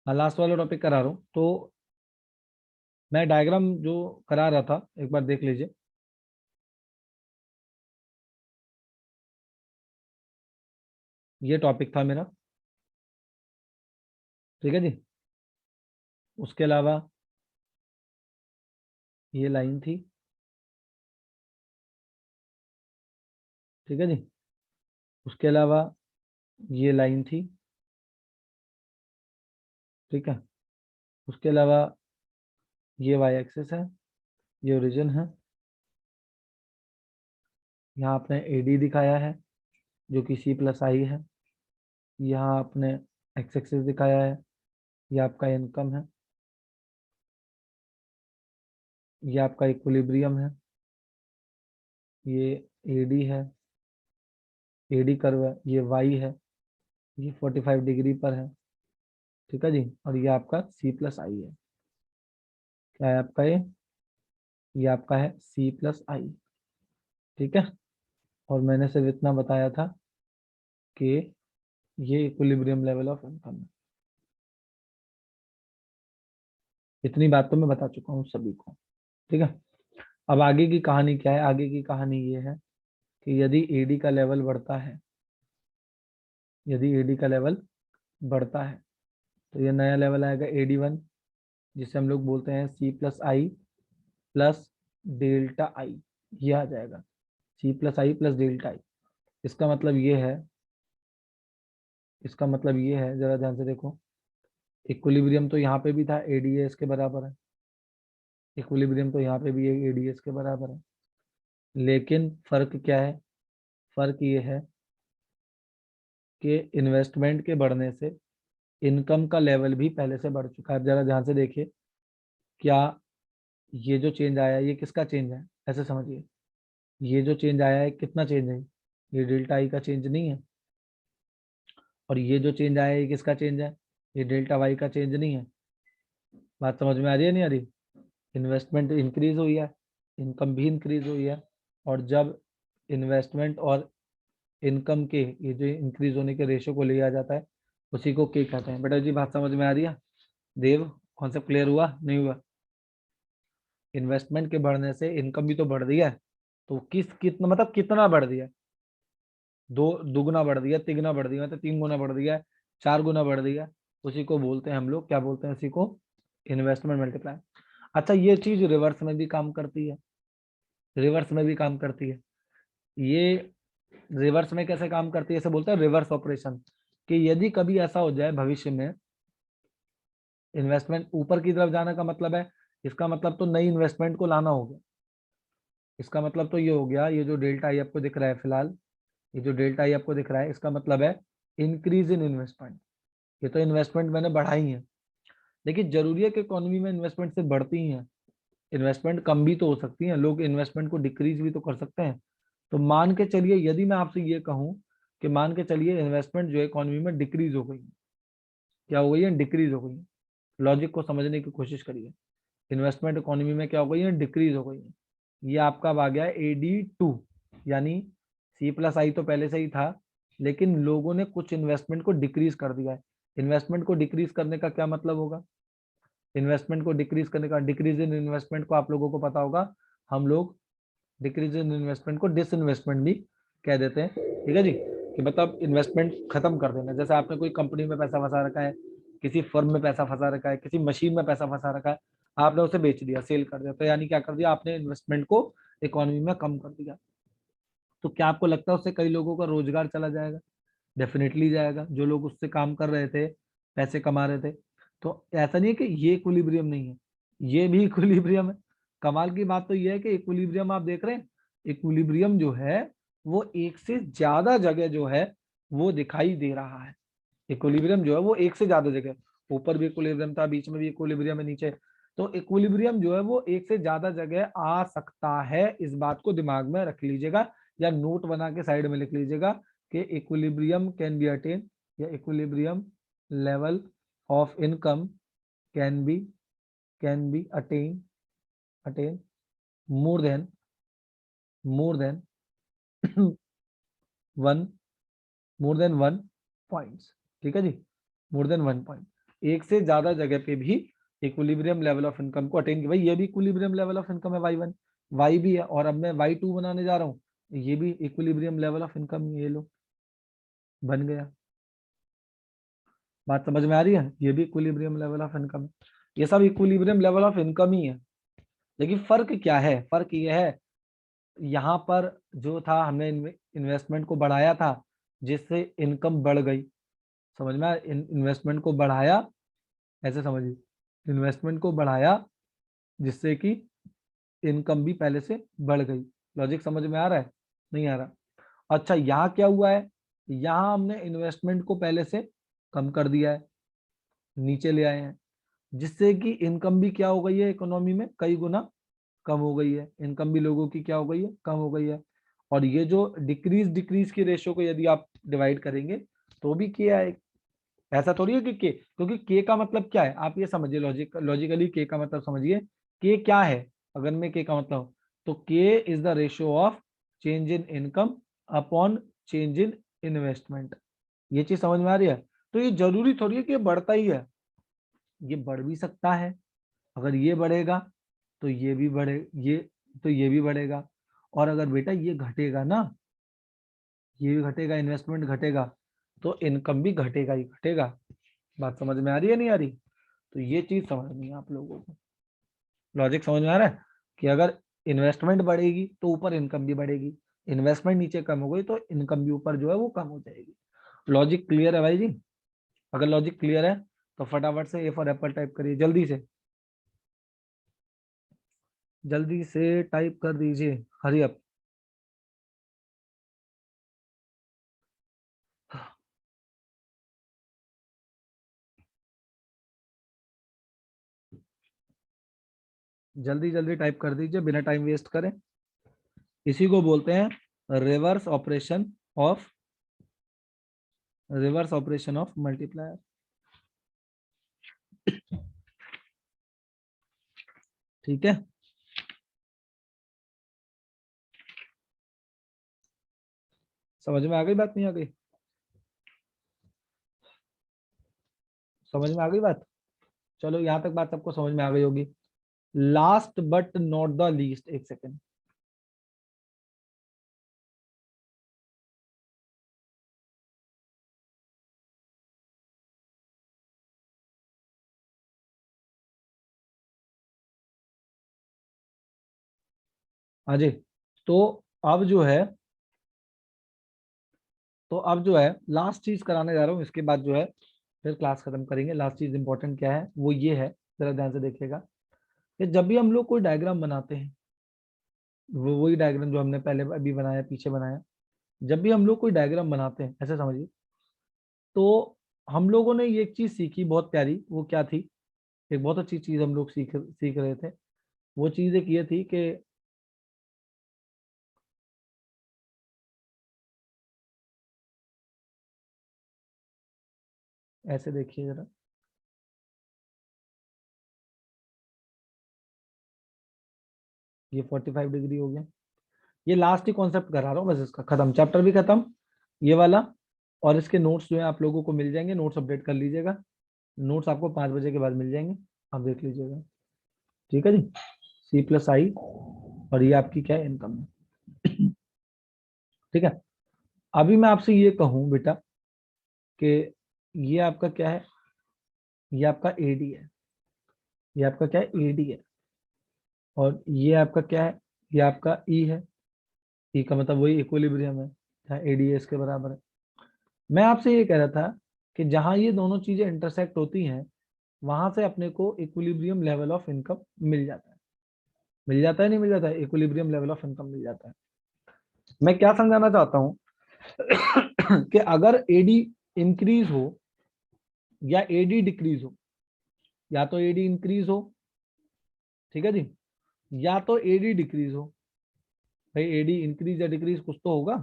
हाँ, लास्ट वाला टॉपिक करा रहा हूँ। तो मैं डायग्राम जो करा रहा था एक बार देख लीजिए। ये टॉपिक था मेरा, ठीक है जी। उसके अलावा ये लाइन थी, ठीक है जी। उसके अलावा ये लाइन थी, ठीक है। उसके अलावा ये वाई एक्सिस है, ये ओरिजिन है। यहाँ आपने एडी दिखाया है जो कि सी प्लस आई है। यहाँ आपने एक्स एक्सिस दिखाया है, ये आपका इनकम है। ये आपका इक्विलिब्रियम है, ये एडी है, एडी कर्व है, ये वाई है, ये 45 डिग्री पर है, ठीक है जी। और ये आपका सी प्लस आई है। क्या है आपका ये आपका है सी प्लस आई, ठीक है। और मैंने सिर्फ इतना बताया था कि ये इक्विलिब्रियम लेवल ऑफ इनकम है। इतनी बात तो मैं बता चुका हूँ सभी को, ठीक है। अब आगे की कहानी क्या है? आगे की कहानी ये है कि यदि एडी का लेवल बढ़ता है, यदि एडी का लेवल बढ़ता है तो ये नया लेवल आएगा एडी 1, जिसे हम लोग बोलते हैं C plus I plus delta I. ये आ जाएगा C plus I plus delta I. इसका मतलब ये है, इसका मतलब ये है, जरा ध्यान से देखो। इक्विलिब्रियम तो यहाँ पे भी था, एडीएस के बराबर है। इक्विलिब्रियम तो यहाँ पे भी एडीएस के बराबर है। लेकिन फर्क क्या है? फर्क ये है कि इन्वेस्टमेंट के बढ़ने से इनकम का लेवल भी पहले से बढ़ चुका है। अब जरा ध्यान से देखिए, क्या ये जो चेंज आया है ये किसका चेंज है? ऐसे समझिए, ये जो चेंज आया है कितना चेंज है? ये डेल्टा आई का चेंज नहीं है। और ये जो चेंज आया है ये किसका चेंज है? ये डेल्टा वाई का चेंज नहीं है। बात समझ में आ रही है नहीं आ रही? इन्वेस्टमेंट इंक्रीज हुई है, इनकम भी इंक्रीज हुई है। और जब इन्वेस्टमेंट और इनकम के ये जो इंक्रीज होने के रेशियो को लिया जाता है, उसी को के कहते हैं। बेटा जी बात समझ में आ रही है? देव, कॉन्सेप्ट क्लियर हुआ नहीं हुआ? इन्वेस्टमेंट के बढ़ने से इनकम भी तो बढ़ रही है। तो कितना मतलब कितना बढ़ रही है? दो दुगना बढ़ दिया, तिगना बढ़ दिया, मतलब 3 गुना बढ़ दिया, 4 गुना बढ़ दिया। उसी को बोलते हैं हम लोग, क्या बोलते हैं उसी को? Investment multiply. अच्छा, ये चीज रिवर्स में भी काम करती है, रिवर्स में भी काम करती है। ये रिवर्स में कैसे काम करती है? इसे बोलते हैं रिवर्स ऑपरेशन। कि यदि कभी ऐसा हो जाए भविष्य में, इन्वेस्टमेंट ऊपर की तरफ जाने का मतलब है, इसका मतलब तो नई इन्वेस्टमेंट को लाना होगा। इसका मतलब तो ये हो गया, ये जो डेल्टा आई आपको दिख रहा है फिलहाल, ये जो डेल्टा आई आपको दिख रहा है, इसका मतलब है इंक्रीज इन इन्वेस्टमेंट। ये तो इन्वेस्टमेंट मैंने बढ़ाई है, लेकिन जरूरी है कि इकोनॉमी में इन्वेस्टमेंट से बढ़ती ही है। इन्वेस्टमेंट कम भी तो हो सकती है, लोग इन्वेस्टमेंट को डिक्रीज भी तो कर सकते हैं। तो मान के चलिए, यदि मैं आपसे ये कहूं कि मान के चलिए इन्वेस्टमेंट जो है इकोनॉमी में डिक्रीज हो गई, क्या हो गई है? डिक्रीज हो गई है। लॉजिक को समझने की कोशिश करिए। इन्वेस्टमेंट इकोनॉमी में क्या हो गई है? डिक्रीज हो गई है। ये आपका अब आ गया AD2, यानी सी प्लस आई तो पहले से ही था, लेकिन लोगों ने कुछ इन्वेस्टमेंट को डिक्रीज कर दिया है। इन्वेस्टमेंट को डिक्रीज करने का क्या मतलब होगा? इन्वेस्टमेंट को डिक्रीज करने का, डिक्रीज इन इन्वेस्टमेंट को आप लोगों को पता होगा, हम लोग डिक्रीज इन इन्वेस्टमेंट को डिसइन्वेस्टमेंट भी कह देते हैं, ठीक है जी। कि मतलब इन्वेस्टमेंट खत्म कर देना। जैसे आपने कोई कंपनी में पैसा फंसा रखा है, किसी फर्म में पैसा फंसा रखा है, किसी मशीन में पैसा फंसा रखा है, आपने उसे बेच दिया, सेल कर दिया, तो यानी क्या कर दिया आपने? इन्वेस्टमेंट को इकोनॉमी में कम कर दिया। तो क्या आपको लगता है उससे कई लोगों का रोजगार चला जाएगा? डेफिनेटली जाएगा। जो लोग उससे काम कर रहे थे, पैसे कमा रहे थे। तो ऐसा नहीं है कि ये इक्विलिब्रियम नहीं है, ये भी इक्विलिब्रियम है। कमाल की बात तो ये है कि इक्विलिब्रियम आप देख रहे हैं, इक्विलिब्रियम जो है वो एक से ज्यादा जगह जो है वो दिखाई दे रहा है। इक्विलिब्रियम जो है वो एक से ज्यादा जगह, ऊपर भी इक्विलिब्रियम था, बीच में भी इक्विलिब्रियम है, नीचे। तो इक्विलिब्रियम जो है वो एक से ज्यादा जगह आ सकता है। इस बात को दिमाग में रख लीजिएगा, या नोट बना के साइड में लिख लीजिएगा कि इक्विलिब्रियम कैन बी अटेन, या equilibrium level of income can be attain more than more than one more than 1 points, ठीक है जी। More than 1 point. एक से ज्यादा जगह पे भी इक्विलिब्रियम लेवल ऑफ इनकम को अटेन किया। भाई ये भी इक्विलिब्रियम लेवल ऑफ इनकम है y1, y भी है, और अब मैं y2 बनाने जा रहा हूँ, ये भी इक्विलिब्रियम लेवल ऑफ इनकम, ये लो बन गया। बात समझ में आ रही है? ये भी इक्विलिब्रियम लेवल ऑफ इनकम है, ये सब इक्विलिब्रियम लेवल ऑफ इनकम ही है। लेकिन फर्क क्या है? फर्क ये है, यहाँ पर जो था हमने इन्वेस्टमेंट को बढ़ाया था जिससे इनकम बढ़ गई। समझ में आया? इन्वेस्टमेंट को बढ़ाया, ऐसे समझिए, इन्वेस्टमेंट को बढ़ाया जिससे कि इनकम भी पहले से बढ़ गई। लॉजिक समझ में आ रहा है? नहीं आ रहा? अच्छा, यहाँ क्या हुआ है, यहाँ हमने इन्वेस्टमेंट को पहले से कम कर दिया है, नीचे ले आए हैं, जिससे कि इनकम भी क्या हो गई है, इकोनॉमी में कई गुना कम हो गई है। इनकम भी लोगों की क्या हो गई है, कम हो गई है। और ये जो डिक्रीज डिक्रीज की रेशियो को यदि आप डिवाइड करेंगे तो भी के आएगा। ऐसा थोड़ी है कि के, क्योंकि के का मतलब क्या है आप ये समझिए, लॉजिकली के का मतलब समझिए, के क्या है। अगर मैं के का मतलब, तो के is the ratio of change in income upon change in investment. ये चीज समझ में आ रही है? तो ये जरूरी थोड़ी है कि ये बढ़ता ही है, ये बढ़ भी सकता है। अगर ये बढ़ेगा तो ये भी बढ़े, ये तो ये भी बढ़ेगा। और अगर बेटा ये घटेगा ना, ये भी घटेगा, इन्वेस्टमेंट घटेगा, तो इनकम भी घटेगा ही घटेगा। बात समझ में आ रही है नहीं आ रही? तो ये चीज समझनी है आप लोगों को। लॉजिक समझ में आ रहा है कि अगर इन्वेस्टमेंट बढ़ेगी तो ऊपर इनकम भी बढ़ेगी, इन्वेस्टमेंट नीचे कम हो गई तो इनकम भी ऊपर जो है वो कम हो जाएगी। लॉजिक क्लियर है भाई जी? अगर लॉजिक क्लियर है तो फटाफट से ए फॉर एप्पल टाइप करिए, जल्दी से, जल्दी से टाइप कर दीजिए, हरी अप। जल्दी जल्दी टाइप कर दीजिए बिना टाइम वेस्ट करें। इसी को बोलते हैं reverse operation of, reverse operation of multiplier. ठीक है, समझ में आ गई बात, नहीं आ गई? समझ में आ गई बात? चलो यहां तक बात सबको समझ में आ गई होगी। Last but not the least, एक सेकेंड। हाँ जी, तो अब जो है, तो अब जो है लास्ट चीज कराने जा रहा हूँ, इसके बाद जो है फिर क्लास खत्म करेंगे। लास्ट चीज इंपॉर्टेंट क्या है वो ये है, जरा ध्यान से देखिएगा, कि जब भी हम लोग कोई डायग्राम बनाते हैं, वो वही डायग्राम जो हमने पहले अभी बनाया, पीछे बनाया, जब भी हम लोग कोई डायग्राम बनाते हैं ऐसे समझिए, तो हम लोगों ने ये एक चीज सीखी बहुत प्यारी, वो क्या थी, एक बहुत अच्छी चीज हम लोग सीख सीख रहे थे। वो चीज एक ये थी कि ऐसे देखिए जरा, ये 45 डिग्री हो गया। ये लास्ट ही कॉन्सेप्ट करा रहा हूँ बस, इसका खत्म, चैप्टर भी खत्म ये वाला। और इसके नोट्स जो है आप लोगों को मिल जाएंगे, नोट्स अपडेट कर लीजिएगा। नोट्स आपको 5 बजे के बाद मिल जाएंगे, आप देख लीजिएगा। ठीक है जी, C+I, और ये आपकी क्या है, इनकम है। ठीक है, अभी मैं आपसे ये कहूँ बेटा कि ये आपका क्या है, ये आपका एडी है, ये आपका क्या है, एडी है। और ये आपका क्या है, ये आपका ई है। ई का मतलब वही इक्विलिब्रियम है, जहाँ एडीएस के बराबर है। मैं आपसे ये कह रहा था कि जहां ये दोनों चीजें इंटरसेक्ट होती हैं, वहां से अपने को इक्विलिब्रियम लेवल ऑफ इनकम मिल जाता है। मिल जाता है नहीं मिल जाता है, इक्विलिब्रियम लेवल ऑफ इनकम मिल जाता है। मैं क्या समझाना चाहता हूं कि अगर एडी इंक्रीज हो या एडी डिक्रीज हो, या तो एडी इंक्रीज हो, ठीक है जी, या तो एडी डिक्रीज हो। भाई एडी इंक्रीज या डिक्रीज कुछ तो होगा।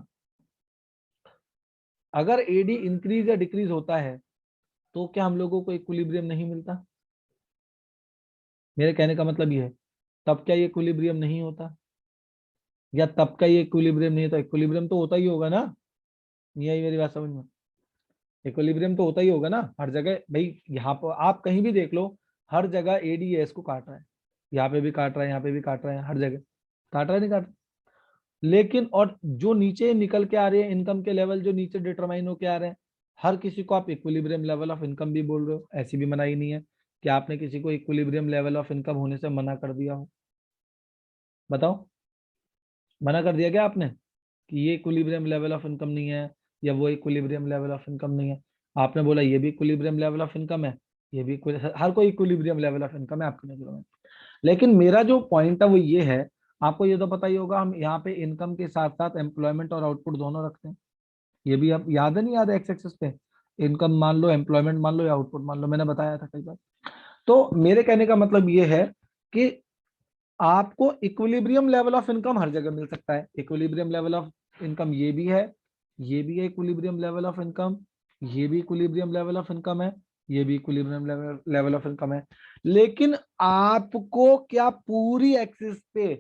अगर एडी इंक्रीज या डिक्रीज होता है तो क्या हम लोगों को इक्विलिब्रियम नहीं मिलता? मेरे कहने का मतलब ये है, तब क्या ये इक्विलिब्रियम नहीं होता, या तब का ये इक्विलिब्रियम नहीं होता? इक्विलिब्रियम तो होता ही होगा ना, नहीं आई मेरी बात समझ में? इक्विलिब्रियम तो होता ही होगा ना हर जगह भाई, यहाँ पर आप कहीं भी देख लो, हर जगह एडीएस को काट रहा है, यहाँ पे भी काट रहा है, यहाँ पे भी काट रहा है, हर जगह काट रहा है, नहीं काट रहा। लेकिन और जो नीचे निकल के आ रहे हैं इनकम के लेवल, जो नीचे डिटरमाइन होके आ रहे हैं, हर किसी को आप इक्विलिब्रियम लेवल ऑफ इनकम भी बोल रहे हो, ऐसी भी मनाही नहीं है कि आपने किसी को इक्विलिब्रियम लेवल ऑफ इनकम होने से मना कर दिया हो। बताओ, मना कर दिया क्या आपने कि ये इक्विलिब्रियम लेवल ऑफ इनकम नहीं है, या वो इक्विलिब्रियम लेवल ऑफ इनकम नहीं है? आपने बोला ये भी इक्विलिब्रियम लेवल ऑफ इनकम है, ये भी हर कोई इक्विलिब्रियम लेवल ऑफ इनकम है आपकी नजरों में। लेकिन मेरा जो पॉइंट है वो ये है, आपको ये तो पता ही होगा, हम यहाँ पे इनकम के साथ साथ एम्प्लॉयमेंट और आउटपुट दोनों रखते हैं। ये भी आप याद है, नहीं याद है? एक्स एक्सिस पे इनकम मान लो, एम्प्लॉयमेंट मान लो, या आउटपुट मान लो, मैंने बताया था कई बार। तो मेरे कहने का मतलब ये है कि आपको इक्विलिब्रियम लेवल ऑफ इनकम हर जगह मिल सकता है। इक्विलिब्रियम लेवल ऑफ इनकम ये भी है, ये भी है इक्विलिब्रियम लेवल ऑफ इनकम, ये भी इक्विलिब्रियम लेवल ऑफ इनकम है, ये भी इक्विलिब्रियम लेवल ऑफ इनकम है। लेकिन आपको क्या पूरी एक्सिस पे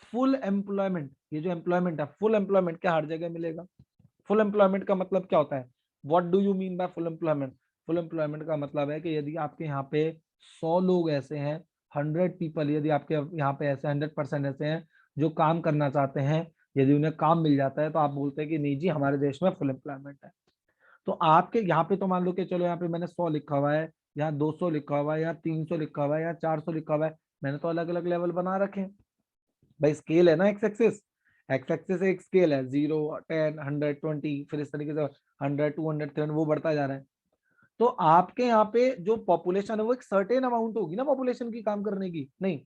फुल एम्प्लॉयमेंट, ये जो एम्प्लॉयमेंट है, फुल एम्प्लॉयमेंट क्या हर जगह मिलेगा? फुल एम्प्लॉयमेंट का मतलब क्या होता है? What do you mean by full employment? Full employment का मतलब है कि यदि आपके यहाँ पे 100 लोग ऐसे हैं, 100 पीपल, यदि आपके यहाँ पे ऐसे 100% ऐसे हैं जो काम करना चाहते हैं, यदि उन्हें काम मिल जाता है, तो आप बोलते हैं कि नहीं जी हमारे देश में फुल एम्प्लॉयमेंट है। तो आपके यहाँ पे तो मान लो कि चलो यहाँ पे मैंने 100 लिखा हुआ है, यहाँ 200 लिखा हुआ है, यहाँ 300 लिखा हुआ है, यहाँ 400 लिखा हुआ है, मैंने तो अलग अलग लेवल बना रखे हैं। भाई स्केल है ना एक्स एक्सिस, एक्स एक्सिस एक स्केल है, 0, 10, 100, 20, फिर इस तरीके से 100, 200, 300 वो बढ़ता जा रहा है। तो आपके यहाँ पे जो पॉपुलेशन है वो एक सर्टेन अमाउंट होगी ना पॉपुलेशन की काम करने की, नहीं?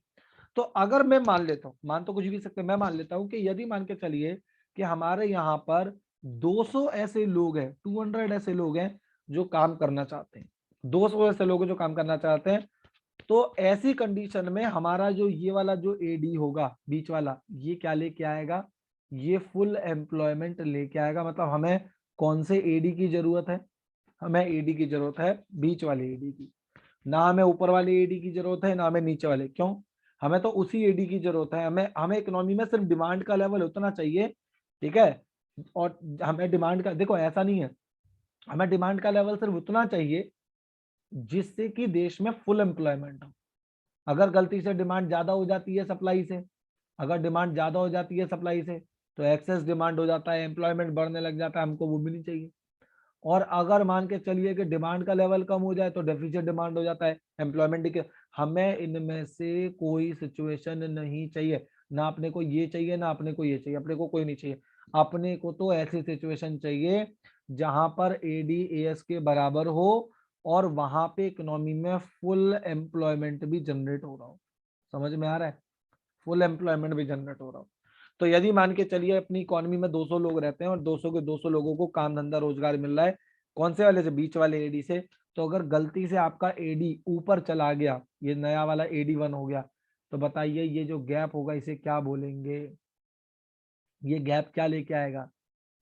तो अगर मैं मान लेता हूँ, मान तो कुछ भी सकते हैं, मैं मान लेता हूँ कि यदि मान के चलिए कि हमारे यहाँ पर 200 ऐसे लोग हैं, 200 ऐसे लोग हैं जो काम करना चाहते हैं, 200 ऐसे लोग हैं जो काम करना चाहते हैं, तो ऐसी कंडीशन में हमारा जो ये वाला जो एडी होगा बीच वाला, ये क्या लेके आएगा? ये फुल एम्प्लॉयमेंट लेके आएगा। मतलब हमें कौन से एडी की जरूरत है? हमें एडी की जरूरत है बीच वाले एडी की, ना हमें ऊपर वाले एडी की जरूरत है, ना हमें नीचे वाले। क्यों? हमें तो उसी एडी की जरूरत है। हमें हमें इकोनॉमी में सिर्फ डिमांड का लेवल उतना चाहिए, ठीक है? और हमें डिमांड का, देखो ऐसा नहीं है, हमें डिमांड का लेवल सिर्फ उतना चाहिए जिससे कि देश में फुल एम्प्लॉयमेंट हो। अगर गलती से डिमांड ज्यादा हो जाती है सप्लाई से, अगर डिमांड ज्यादा हो जाती है सप्लाई से, तो एक्सेस डिमांड हो जाता है, एम्प्लॉयमेंट बढ़ने लग जाता है, हमको वो भी नहीं चाहिए। और अगर मान के चलिए कि डिमांड का लेवल कम हो जाए तो डेफिसिट डिमांड हो जाता है, एम्प्लॉयमेंट के। हमें इनमें से कोई सिचुएशन नहीं चाहिए, ना अपने को ये चाहिए ना अपने को ये चाहिए, अपने को कोई नहीं चाहिए। अपने को तो ऐसी सिचुएशन चाहिए जहां पर एडीएस के बराबर हो और वहां पे इकोनॉमी में फुल एम्प्लॉयमेंट भी जनरेट हो रहा हो। समझ में आ रहा है? फुल एम्प्लॉयमेंट भी जनरेट हो रहा हो। तो यदि मान के चलिए अपनी इकोनॉमी में 200 लोग रहते हैं और 200 के 200 लोगों को काम धंधा रोजगार मिल रहा है, कौन से वाले से? बीच वाले एडी से। तो अगर गलती से आपका एडी ऊपर चला गया, ये नया वाला एडी 1 हो गया, तो बताइए ये जो गैप होगा इसे क्या बोलेंगे? ये गैप क्या लेके आएगा?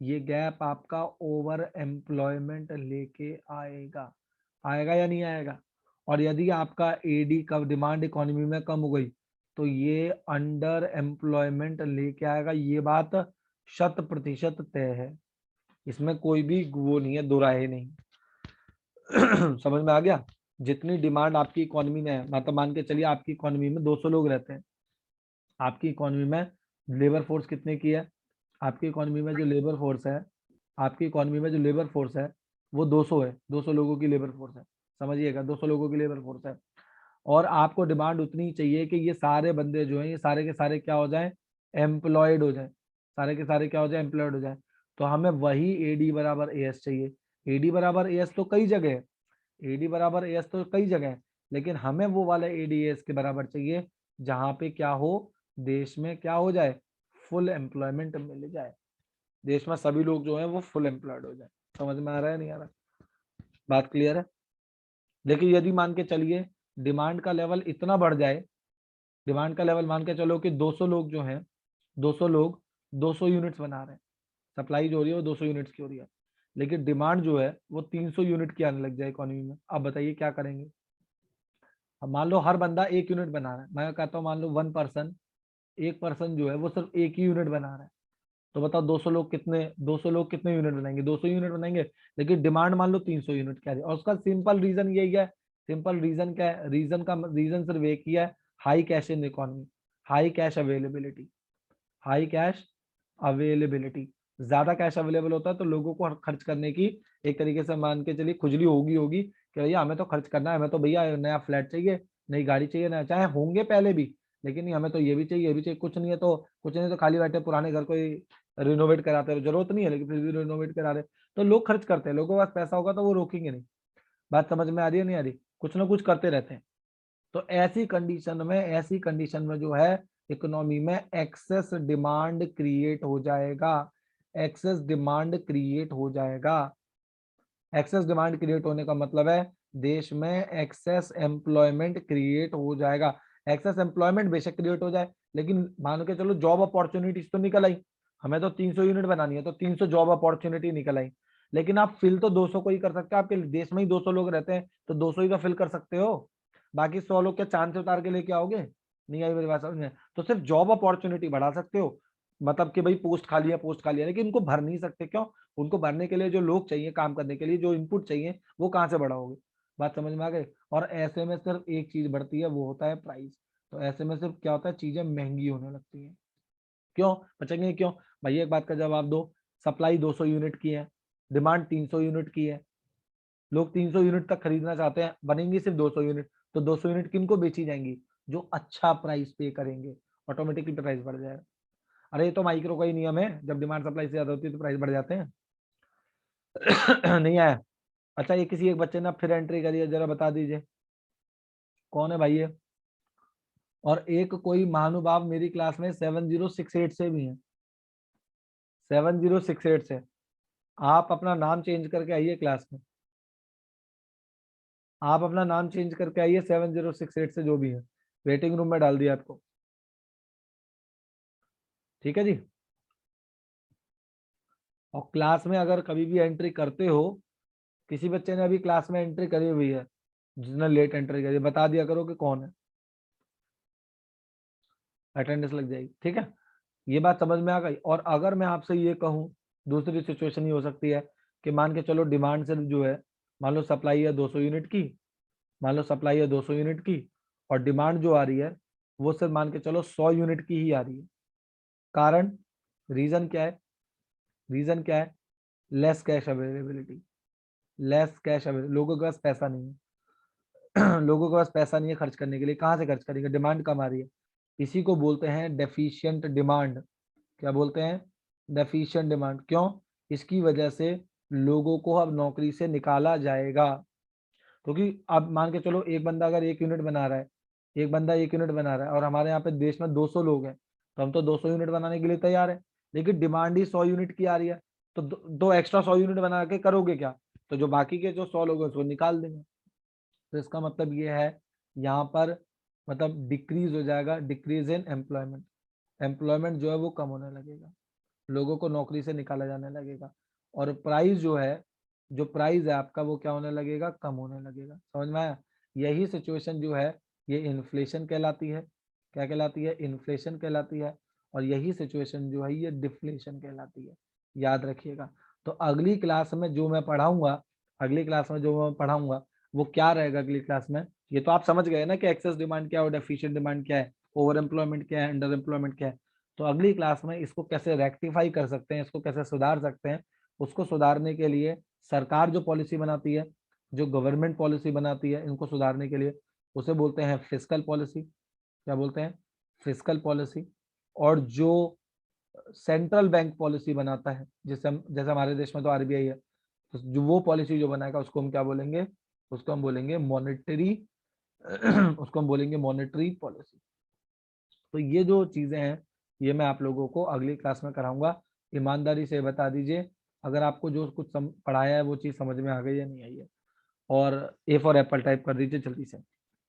ये गैप आपका ओवर एम्प्लॉयमेंट लेके आएगा। आएगा या नहीं आएगा? और यदि आपका एडी का डिमांड इकोनॉमी में कम हो गई, तो ये अंडर एम्प्लॉयमेंट लेके आएगा। ये बात 100% तय है, इसमें कोई भी वो नहीं है, दो राय नहीं। समझ में आ गया? जितनी डिमांड आपकी इकोनॉमी में है, मतलब मान के चलिए आपकी इकोनॉमी में 200 लोग रहते हैं, आपकी इकोनॉमी में लेबर फोर्स कितने की है? आपकी इकोनॉमी में जो लेबर फोर्स है, आपकी इकोनॉमी में जो लेबर फोर्स है वो 200 है, 200 लोगों की लेबर फोर्स है। समझिएगा, 200 लोगों की लेबर फोर्स है। और आपको डिमांड उतनी चाहिए कि ये सारे बंदे जो हैं, ये सारे के सारे क्या हो जाएं? एम्प्लॉयड हो जाए। सारे के सारे क्या हो जाए? एम्प्लॉयड हो जाए। तो हमें वही एडी बराबर ए एस चाहिए। एडी बराबर ए एस तो कई जगह है, एडी बराबर ए एस तो कई जगह है, लेकिन हमें वो वाला एडी एस के बराबर चाहिए जहां पे क्या हो? देश में क्या हो जाए? फुल एम्प्लॉयमेंट मिल जाए, देश में सभी लोग जो हैं वो फुल एम्प्लॉयड हो जाए। समझ में आ रहा है नहीं आ रहा? बात क्लियर है? लेकिन यदि मान के चलिए डिमांड का लेवल इतना बढ़ जाए, डिमांड का लेवल मान के चलो कि 200 लोग जो हैं, 200 लोग 200 यूनिट्स बना रहे हैं, सप्लाई जो हो रही है वो 200 यूनिट्स की हो रही है, लेकिन डिमांड जो है वो 300 यूनिट की आने लग जाए इकोनॉमी में। अब बताइए क्या करेंगे? अब मान लो हर बंदा 1 यूनिट बना रहा है, मैं कहता हूँ मान लो 1 पर्सन, एक पर्सन जो है वो सिर्फ 1 ही यूनिट बना रहा है, तो बताओ 200 लोग कितने यूनिट बनाएंगे? 200 यूनिट बनाएंगे, लेकिन डिमांड मान लो 300 यूनिट की आ रही है। और उसका सिंपल रीजन यही है, सिंपल रीजन क्या है? रीजन सिर्फ एक ही है, high cash in economy, high cash availability, high cash availability. ज्यादा कैश अवेलेबल होता है तो लोगों को खर्च करने की एक तरीके से मान के चलिए खुजली होगी कि भैया हमें तो खर्च करना है, हमें तो भैया नया फ्लैट चाहिए, नई गाड़ी चाहिए, नया चाहे होंगे पहले भी, लेकिन नहीं हमें तो ये भी चाहिए, ये भी चाहिए। कुछ नहीं तो खाली बैठे पुराने घर को ही रिनोवेट कराते रहो, जरूरत नहीं है लेकिन फिर भी रिनोवेट करा रहे। तो लोग खर्च करते हैं, लोगों के पास पैसा होगा तो वो रोकेंगे नहीं। बात समझ में आ रही है नहीं आ रही? कुछ ना कुछ करते रहते हैं। तो ऐसी कंडीशन में जो है इकोनॉमी में एक्सेस डिमांड क्रिएट हो जाएगा, एक्सेस डिमांड क्रिएट हो जाएगा। एक्सेस डिमांड क्रिएट होने का मतलब है देश में एक्सेस एम्प्लॉयमेंट क्रिएट हो जाएगा। एक्सेस एम्प्लॉयमेंट बेशक क्रिएट हो जाए, लेकिन मान के चलो जॉब अपॉर्चुनिटीज तो निकल आई। हमें तो 300 यूनिट बनानी है तो 300 जॉब अपॉर्चुनिटी निकल आई, लेकिन आप फिल तो 200 को ही कर सकते हो। आपके देश में ही 200 लोग रहते हैं तो 200 ही तो फिल कर सकते हो। बाकी 100 लोग क्या चांद से उतार के लेके आओगे? नहीं आई मेरी बात समझ में? तो सिर्फ जॉब अपॉर्चुनिटी बढ़ा सकते हो, मतलब कि भाई पोस्ट खाली है, लेकिन उनको भर नहीं सकते। क्यों? उनको भरने के लिए जो लोग चाहिए, काम करने के लिए जो इनपुट चाहिए, वो कहाँ से बढ़ाओगे? बात समझ में आ गई? और ऐसे में सिर्फ एक चीज बढ़ती है, वो होता है प्राइस। तो ऐसे में सिर्फ क्या होता है, चीजें महंगी होने लगती हैं। क्यों बचेंगे? क्यों? भाई एक बात का जवाब दो। सप्लाई 200 यूनिट की है, डिमांड 300 यूनिट की है, लोग 300 यूनिट तक खरीदना चाहते हैं, बनेंगी सिर्फ 200 यूनिट। तो 200 यूनिट किनको बेची जाएंगी? जो अच्छा प्राइस पे करेंगे, ऑटोमेटिकली प्राइस बढ़ जाएगा। अरे ये तो माइक्रो का ही नियम है, जब डिमांड सप्लाई से ज्यादा होती है तो प्राइस बढ़ जाते हैं। नहीं आया? अच्छा, ये किसी एक बच्चे ने फिर एंट्री करी है, जरा बता दीजिए कौन है भाई ये? और एक कोई महानुभाव मेरी क्लास में 7068 से भी है, 7068 से। आप अपना नाम चेंज करके आइए क्लास में, आप अपना नाम चेंज करके आइए 7068 से, जो भी है वेटिंग रूम में डाल दिया आपको। ठीक है जी। और क्लास में अगर कभी भी एंट्री करते हो, किसी बच्चे ने अभी क्लास में एंट्री करी हुई है, जिसने लेट एंट्री करी, बता दिया करो कि कौन है, अटेंडेंस लग जाएगी। ठीक है, ये बात समझ में आ गई? और अगर मैं आपसे ये कहूँ, दूसरी सिचुएशन ये हो सकती है कि मान के चलो डिमांड से जो है, मान लो सप्लाई है 200 यूनिट की, मान लो सप्लाई है 200 यूनिट की, और डिमांड जो आ रही है वो सिर्फ मान के चलो 100 यूनिट की ही आ रही है। कारण, रीजन क्या है? रीजन क्या है? Less cash availability, less cash availability. लोगों के पास पैसा नहीं है। लोगों के पास पैसा नहीं है खर्च करने के लिए। कहाँ से खर्च करेंगे? डिमांड कम आ रही है। इसी को बोलते हैं डेफिशिएंट डिमांड। क्या बोलते हैं? Deficient demand. क्यों? इसकी वजह से लोगों को अब नौकरी से निकाला जाएगा। क्योंकि अब मान के चलो एक बंदा अगर 1 यूनिट बना रहा है, एक बंदा 1 यूनिट बना रहा है, और हमारे यहाँ पे देश में 200 लोग हैं, तो हम तो 200 यूनिट बनाने के लिए तैयार है, लेकिन डिमांड ही 100 यूनिट की आ रही है। तो दो एक्स्ट्रा 100 यूनिट बना के करोगे क्या? तो जो बाकी के जो 100 लोग हैं उसको निकाल देंगे। तो इसका मतलब ये है, यहाँ पर मतलब डिक्रीज हो जाएगा, डिक्रीज इन एम्प्लॉयमेंट। एम्प्लॉयमेंट जो है वो कम होने लगेगा, लोगों को नौकरी से निकाला जाने लगेगा। और प्राइस जो है, जो प्राइस है आपका, वो क्या होने लगेगा? कम होने लगेगा। समझ में आया? यही सिचुएशन जो है ये इन्फ्लेशन कहलाती है। क्या कहलाती है? इन्फ्लेशन कहलाती है। और यही सिचुएशन जो है ये डिफ्लेशन कहलाती है। याद रखिएगा। तो अगली क्लास में जो मैं पढ़ाऊंगा, अगली क्लास में जो मैं पढ़ाऊंगा वो क्या रहेगा अगली क्लास में? ये तो आप समझ गए ना कि एक्सेस डिमांड क्या है और डेफिशिएंट डिमांड क्या है, ओवर एम्प्लॉयमेंट क्या है, अंडर एम्प्लॉयमेंट क्या है। तो अगली क्लास में इसको कैसे रेक्टिफाई कर सकते हैं, इसको कैसे सुधार सकते हैं, उसको सुधारने के लिए सरकार जो पॉलिसी बनाती है, जो गवर्नमेंट पॉलिसी बनाती है, इनको सुधारने के लिए उसे बोलते हैं फिस्कल पॉलिसी। क्या बोलते हैं? Fiscal policy. और जो सेंट्रल बैंक पॉलिसी बनाता है, जैसे हमारे देश में तो आरबीआई है, तो जो वो पॉलिसी जो बनाएगा उसको हम क्या बोलेंगे? उसको हम बोलेंगे मॉनेटरी उसको हम बोलेंगे मॉनेटरी पॉलिसी। तो ये जो चीजें हैं ये मैं आप लोगों को अगली क्लास में कराऊंगा। ईमानदारी से बता दीजिए अगर आपको जो कुछ पढ़ाया है वो चीज समझ में आ गई या नहीं आई है। और ए फॉर एप्पल टाइप कर दीजिए जल्दी से।